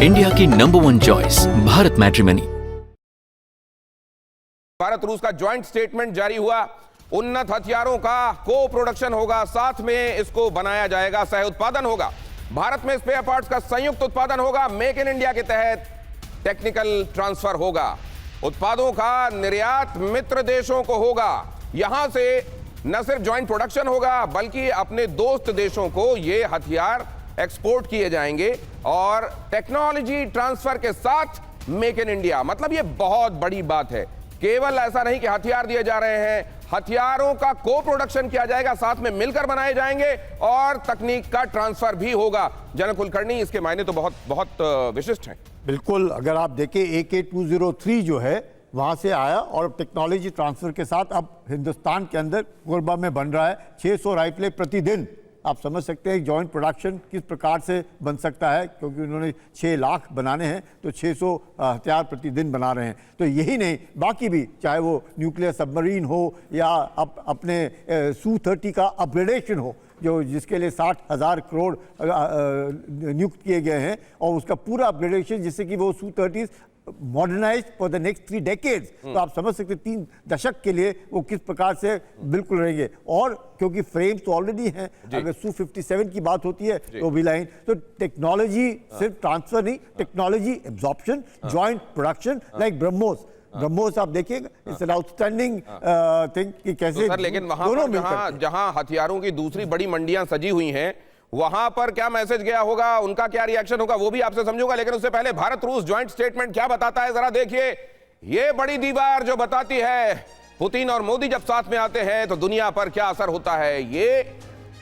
India की number 1 choice Bharat matrimony. Bharat रूस का ज्वाइंट स्टेटमेंट जारी हुआ। उन्नत हथियारों का को प्रोडक्शन होगा, साथ में इसको बनाया जाएगा, सह उत्पादन होगा। भारत में स्पेयर पार्ट्स का संयुक्त उत्पादन होगा। मेक इन इंडिया के तहत टेक्निकल ट्रांसफर होगा। उत्पादों का निर्यात मित्र देशों को होगा। यहां से न सिर्फ ज्वाइंट प्रोडक्शन होगा बल्कि अपने दोस्त देशों को ये हथियार एक्सपोर्ट किए जाएंगे और टेक्नोलॉजी ट्रांसफर के साथ मेक इन इंडिया, मतलब ये बहुत बड़ी बात है। केवल ऐसा नहीं कि हथियार दिए जा रहे हैं, हथियारों का को प्रोडक्शन किया जाएगा, साथ में मिलकर बनाए जाएंगे और तकनीक का ट्रांसफर भी होगा। जनक कुलकर्णी, इसके मायने तो बहुत बहुत विशिष्ट हैं। बिल्कुल, अगर आप देखें AK-203 जो है वहां से आया और टेक्नोलॉजी ट्रांसफर के साथ अब हिंदुस्तान के अंदर कोरबा में बन रहा है। 600 राइफलें प्रतिदिन। आप समझ सकते हैं जॉइंट प्रोडक्शन किस प्रकार से बन सकता है, क्योंकि उन्होंने 6 लाख बनाने हैं तो 600 हथियार प्रतिदिन बना रहे हैं। तो यही नहीं, बाकी भी, चाहे वो न्यूक्लियर सबमरीन हो या अपने Su-30 का अपग्रेडेशन हो, जो जिसके लिए 60,000 करोड़ नियुक्त किए गए हैं, और उसका पूरा अपग्रेडेशन जिससे कि वो Su-30 modernise for the next 3 decades. तो आप समझ सकते 3 दशक के लिए वो किस प्रकार से बिल्कुल रहेंगे। और क्योंकि फ्रेम्स तो ऑलरेडी हैं, अगर Su-57 की बात होती है तो भी लाइन, तो टेक्नोलॉजी सिर्फ ट्रांसफर नहीं, technology absorption, joint production, like BrahMos आप देखिएगा, इट्स एन आउटस्टैंडिंग थिंग कि कैसे। तो लेकिन वहां पर जहां हथियारों की दूसरी बड़ी मंडियां सजी हुई हैं, वहां पर क्या मैसेज गया होगा, उनका क्या रिएक्शन होगा, वो भी आपसे समझूंगा। लेकिन उससे पहले भारत रूस ज्वाइंट स्टेटमेंट क्या बताता है, जरा देखिए। ये बड़ी दीवार जो बताती है पुतिन और मोदी जब साथ में आते हैं तो दुनिया पर क्या असर होता है।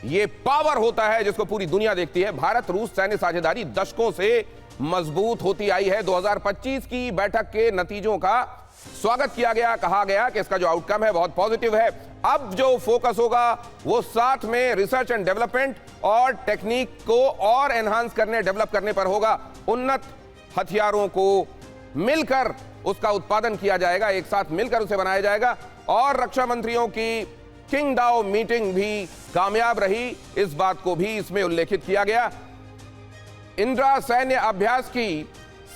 ये पावर होता है जिसको पूरी दुनिया देखती है। भारत रूस सैन्य साझेदारी दशकों से मजबूत होती आई है। 2025 की बैठक के नतीजों का स्वागत किया गया, कहा गया कि इसका जो आउटकम है बहुत पॉजिटिव है। अब जो फोकस होगा वो साथ में रिसर्च एंड डेवलपमेंट और टेक्निक को और एनहांस करने, डेवलप करने पर होगा। उन्नत हथियारों को मिलकर उसका उत्पादन किया जाएगा, एक साथ मिलकर उसे बनाया जाएगा। और रक्षा मंत्रियों की किंगडाओ मीटिंग भी कामयाब रही, इस बात को भी इसमें उल्लेखित किया गया। इंद्रा सैन्य अभ्यास की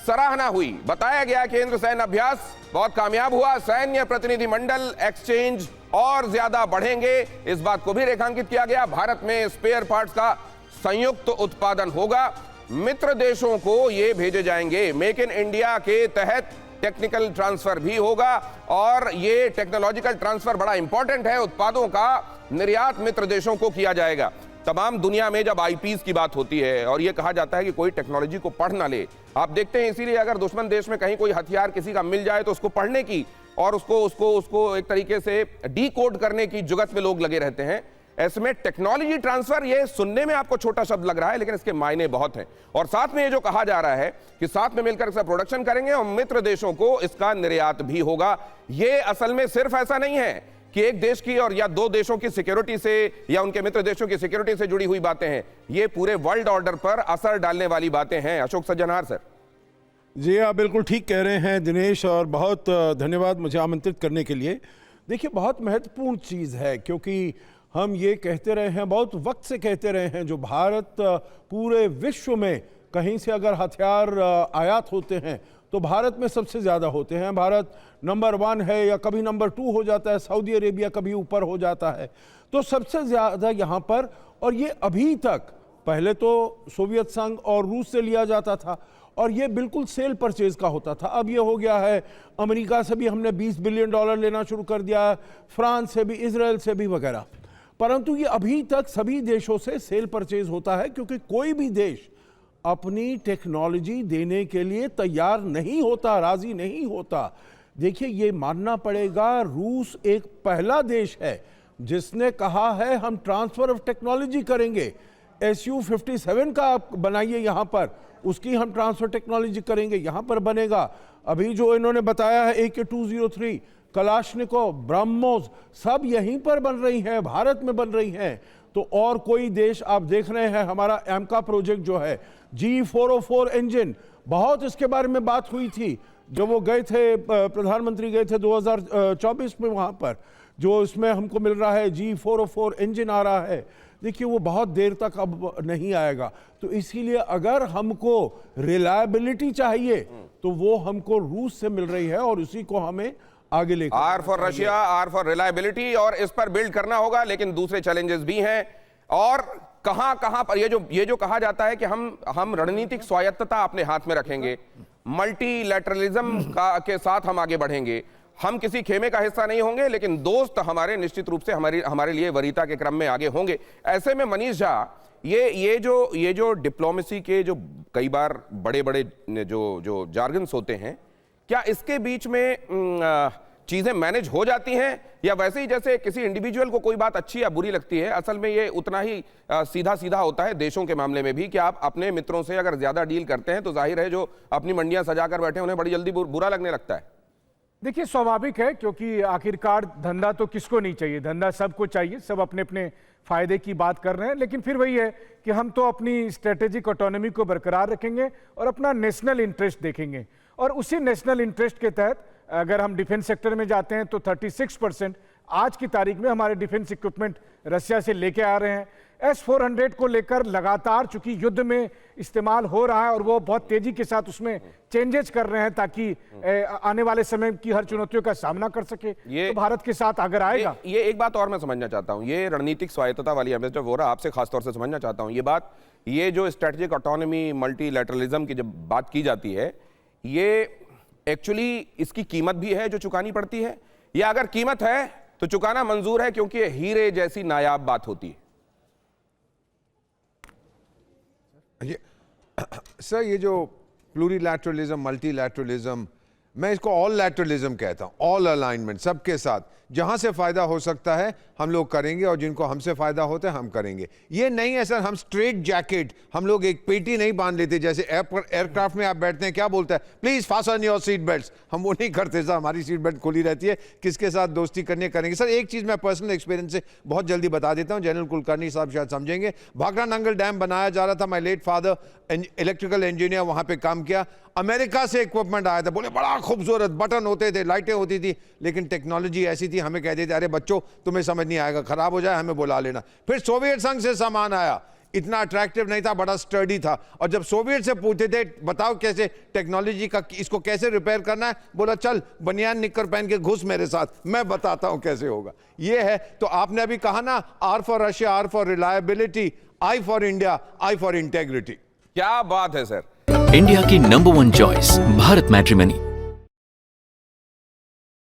सराहना हुई। बताया गया कि इंद्र सैन्य अभ्यास बहुत कामयाब हुआ। सैन्य प्रतिनिधिमंडल एक्सचेंज और ज्यादा बढ़ेंगे, इस बात को भी रेखांकित किया गया। भारत में स्पेयर पार्ट्स का संयुक्त उत्पादन होगा, मित्र देशों को ये भेजे जाएंगे। मेक इन इंडिया के तहत टेक्निकल ट्रांसफर भी होगा और ये टेक्नोलॉजिकल ट्रांसफर बड़ा इंपॉर्टेंट है। उत्पादों का निर्यात मित्र देशों को किया जाएगा। तमाम दुनिया में जब आईपीस की बात होती है और यह कहा जाता है कि कोई टेक्नोलॉजी को पढ़ ना ले, आप देखते हैं, इसीलिए अगर दुश्मन देश में कहीं कोई हथियार किसी का मिल जाए तो उसको पढ़ने की और उसको एक तरीके से डीकोड करने की जुगत में लोग लगे रहते हैं। ऐसे में टेक्नोलॉजी ट्रांसफर, ये सुनने में आपको छोटा शब्द लग रहा है लेकिन इसके मायने बहुत हैं। और साथ में ये जो कहा जा रहा है कि साथ में मिलकर इसका प्रोडक्शन करेंगे और मित्र देशों को इसका निर्यात भी होगा। ये असल में सिर्फ ऐसा नहीं है कि एक देश की और या 2 देशों की सिक्योरिटी से या उनके मित्र देशों की सिक्योरिटी से जुड़ी हुई बातें हैं, ये पूरे वर्ल्ड ऑर्डर पर असर डालने वाली बातें हैं। अशोक सज्जनहार सर। जी, आप बिल्कुल ठीक कह रहे हैं दिनेश, और बहुत धन्यवाद मुझे आमंत्रित करने के लिए। देखिए, बहुत महत्वपूर्ण चीज़ है, क्योंकि हम ये कहते रहे हैं, बहुत वक्त से कहते रहे हैं, जो भारत पूरे विश्व में कहीं से अगर हथियार आयात होते हैं तो भारत में सबसे ज़्यादा होते हैं। भारत नंबर 1 है या कभी नंबर 2 हो जाता है, सऊदी अरेबिया कभी ऊपर हो जाता है, तो सबसे ज़्यादा यहाँ पर। और ये अभी तक, पहले तो सोवियत संघ और रूस से लिया जाता था और ये बिल्कुल सेल परचेज का होता था। अब ये हो गया है, अमेरिका से भी हमने $20 बिलियन लेना शुरू कर दिया, फ्रांस से भी, इजराइल से भी वगैरह। परंतु ये अभी तक सभी देशों से सेल परचेज होता है, क्योंकि कोई भी देश अपनी टेक्नोलॉजी देने के लिए तैयार नहीं होता, राजी नहीं होता। देखिए, ये मानना पड़ेगा, रूस एक पहला देश है जिसने कहा है हम ट्रांसफर ऑफ टेक्नोलॉजी करेंगे। Su-57 का आप बनाइए यहाँ पर, उसकी हम ट्रांसफर टेक्नोलॉजी करेंगे, यहाँ पर बनेगा। अभी जो इन्होंने बताया है AK-203, कलाशनिकोव, ब्रह्मोस, सब यहीं पर बन रही हैं, भारत में बन रही हैं। तो और कोई देश आप देख रहे हैं, हमारा एमका प्रोजेक्ट जो है, G404 इंजन, बहुत इसके बारे में बात हुई थी जब वो गए थे, प्रधानमंत्री गए थे 2024 में वहाँ पर, जो इसमें हमको मिल रहा है G404 इंजन आ रहा है। देखिए वो बहुत देर तक अब नहीं आएगा। तो इसीलिए अगर हमको रिलायबिलिटी चाहिए तो वो हमको रूस से मिल रही है और उसी को हमें आगे लेकर R for Russia, R for reliability, और इस पर बिल्ड करना होगा। लेकिन दूसरे चैलेंजेस भी हैं, और कहां पर ये जो कहा जाता है कि हम रणनीतिक स्वायत्तता अपने हाथ में रखेंगे, मल्टीलैटरलिज्म के साथ हम आगे बढ़ेंगे, हम किसी खेमे का हिस्सा नहीं होंगे, लेकिन दोस्त हमारे निश्चित रूप से हमारे लिए वरीयता के क्रम में आगे होंगे। ऐसे में मनीष झा, ये जो डिप्लोमेसी के जो कई बार बड़े जो जार्गन्स होते हैं, क्या इसके बीच में चीजें मैनेज हो जाती हैं, या वैसे ही जैसे किसी इंडिविजुअल को कोई बात अच्छी या बुरी लगती है, असल में ये उतना ही सीधा होता है देशों के मामले में भी, कि आप अपने मित्रों से अगर ज्यादा डील करते हैं तो जाहिर है जो अपनी मंडियां सजाकर बैठे उन्हें बड़ी जल्दी बुरा लगने लगता है। देखिए स्वाभाविक है, क्योंकि आखिरकार धंधा तो किसको नहीं चाहिए, धंधा सबको चाहिए, सब अपने अपने फायदे की बात कर रहे हैं। लेकिन फिर वही है कि हम तो अपनी स्ट्रेटेजिक ऑटोनॉमी को बरकरार रखेंगे और अपना नेशनल इंटरेस्ट देखेंगे, और उसी नेशनल इंटरेस्ट के तहत अगर हम डिफेंस सेक्टर में जाते हैं तो 36% आज की तारीख में हमारे डिफेंस इक्विपमेंट रशिया से लेके आ रहे हैं। S-400 को लेकर लगातार चूंकि युद्ध में इस्तेमाल हो रहा है और वो बहुत तेजी के साथ उसमें चेंजेस कर रहे हैं ताकि आने वाले समय की हर चुनौतियों का सामना कर सके, तो भारत के साथ अगर आएगा। ये एक बात और मैं समझना चाहता हूं, ये रणनीतिक स्वायत्तता वाली एम्बेसडर वोरा आपसे खासतौर से समझना चाहता हूं ये बात, ये जो स्ट्रेटेजिक ऑटोनॉमी मल्टीलैटरलिज्म की जब बात की जाती है, ये एक्चुअली इसकी कीमत भी है जो चुकानी पड़ती है, या अगर कीमत है तो चुकाना मंजूर है क्योंकि हीरे जैसी नायाब बात होती है? सर ये जो प्लूरीलैटरलिज्म, मल्टीलैटरलिज्म, मैं इसको ऑल लैटरलिज्म कहता हूं, ऑल अलाइनमेंट, सबके साथ जहां से फायदा हो सकता है हम लोग करेंगे, और जिनको हमसे फायदा होता है हम करेंगे। ये नहीं है सर हम स्ट्रेट जैकेट, हम लोग एक पेटी नहीं बांध लेते जैसे एयरक्राफ्ट में आप बैठते हैं क्या बोलता है, please fasten your seat belts, हम वो नहीं करते सर, हमारी सीट बेल्ट खुली रहती है, किसके साथ दोस्ती करने करेंगे। सर एक चीज मैं पर्सनल एक्सपीरियंस से बहुत जल्दी बता देता हूं, जनरल कुलकर्णी साहब शायद समझेंगे, भाखड़ा नंगल डैम बनाया जा रहा था, my late father electrical engineer वहां पे काम किया, अमेरिका से इक्विपमेंट आया था, बोले बड़ा खूबसूरत बटन होते थे, लाइटें होती थी, लेकिन टेक्नोलॉजी ऐसी थी, हमें कहते थे अरे बच्चों तुम्हें समझ नहीं आएगा, खराब हो जाए हमें बुला लेना। फिर सोवियत संघ से सामान आया, इतना अट्रैक्टिव नहीं था, बड़ा स्टर्डी था, और जब सोवियत से पूछते थे बताओ कैसे टेक्नोलॉजी का इसको कैसे रिपेयर करना है, बोला चल बनियान निक्कर पहन के घुस मेरे साथ, मैं बताता हूं कैसे होगा। ये है, तो आपने अभी कहा ना R for Russia, R for reliability, I for India, I for integrity. क्या बात है सर। इंडिया की नंबर 1 चॉइस भारत मैट्रिमनी।